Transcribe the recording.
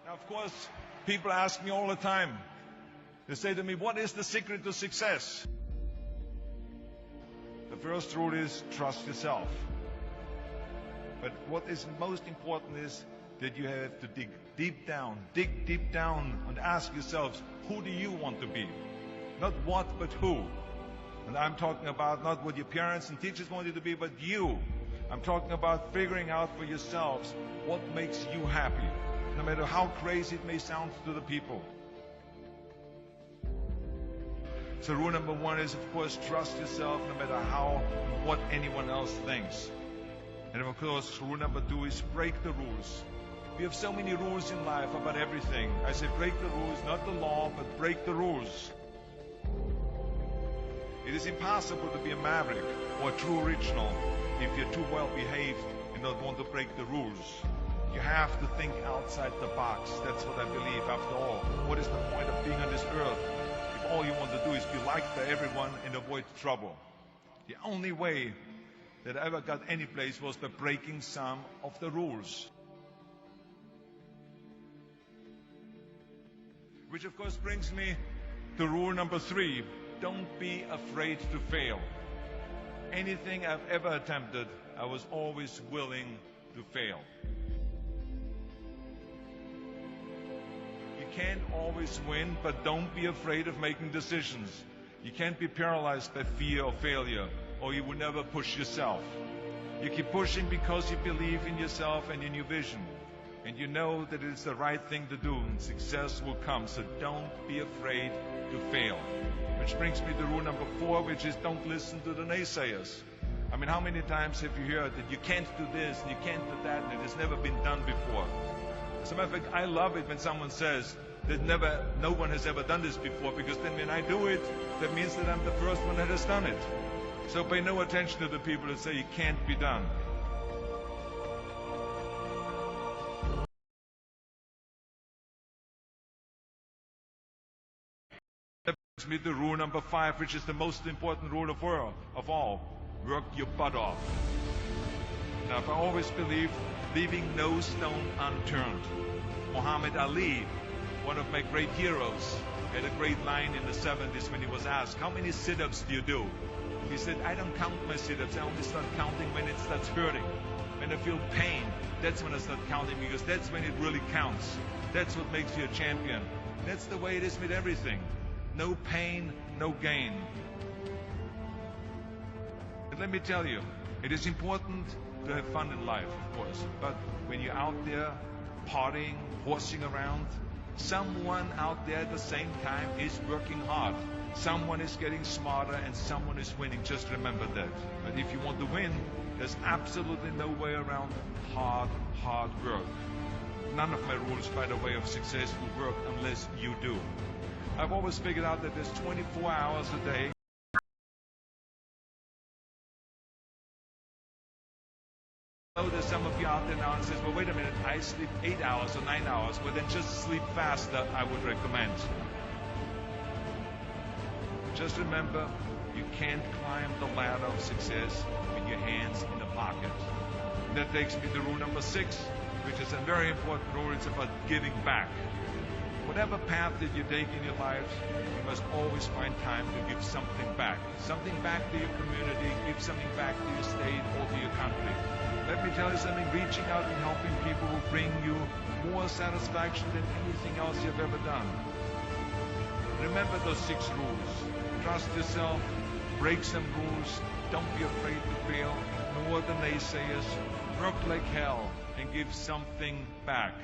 Now, of course, people ask me all the time. They say to me, what is the secret to success? The first rule is trust yourself. But what is most important is that you have to dig deep down and ask yourselves, who do you want to be? Not what, but who. And I'm talking about not what your parents and teachers want you to be, but you. I'm talking about figuring out for yourselves what makes you happy, no matter how crazy it may sound to the people. So rule number one is, of course, trust yourself no matter what anyone else thinks. And of course, rule number two is break the rules. We have so many rules in life about everything. I say break the rules, not the law, but break the rules. It is impossible to be a maverick or a true original if you're too well behaved and don't want to break the rules. You have to think outside the box. That's what I believe. After all, what is the point of being on this earth if all you want to do is be liked by everyone and avoid trouble? The only way that I ever got any place was by breaking some of the rules. Which of course brings me to rule number three. Don't be afraid to fail. Anything I've ever attempted, I was always willing to fail. You can't always win, but don't be afraid of making decisions. You can't be paralyzed by fear of failure, or you will never push yourself. You keep pushing because you believe in yourself and in your vision. And you know that it's the right thing to do, and success will come. So don't be afraid to fail. Which brings me to rule number four, which is don't listen to the naysayers. I mean, how many times have you heard that you can't do this, and you can't do that, and it has never been done before? As a matter of fact, I love it when someone says that no one has ever done this before, because then when I do it, that means that I'm the first one that has done it. So pay no attention to the people that say it can't be done. That brings me to rule number five, which is the most important rule of all. Work your butt off. Now, I've always believed leaving no stone unturned. Muhammad Ali, one of my great heroes, had a great line in the 70s when he was asked, how many sit-ups do you do? He said, I don't count my sit-ups. I only start counting when it starts hurting. When I feel pain, that's when I start counting, because that's when it really counts. That's what makes you a champion. That's the way it is with everything. No pain, no gain. And let me tell you, it is important to have fun in life, of course. But when you're out there partying, horsing around, someone out there at the same time is working hard. Someone is getting smarter and someone is winning. Just remember that. But if you want to win, there's absolutely no way around hard work. None of my rules, by the way, of success will work unless you do. I've always figured out that there's 24 hours a day. I know there's some of you out there now and says, well, wait a minute, I sleep 8 hours or 9 hours. Well, then just sleep faster, I would recommend. Just remember, you can't climb the ladder of success with your hands in the pocket. And that takes me to rule number 6, which is a very important rule. It's about giving back. Whatever path that you take in your life, you must always find time to give something back. Something back to your community, give something back to your state or to your country. Let me tell you something, reaching out and helping people will bring you more satisfaction than anything else you've ever done. Remember those 6 rules. Trust yourself, break some rules, don't be afraid to fail, ignore the naysayers, work like hell, and give something back.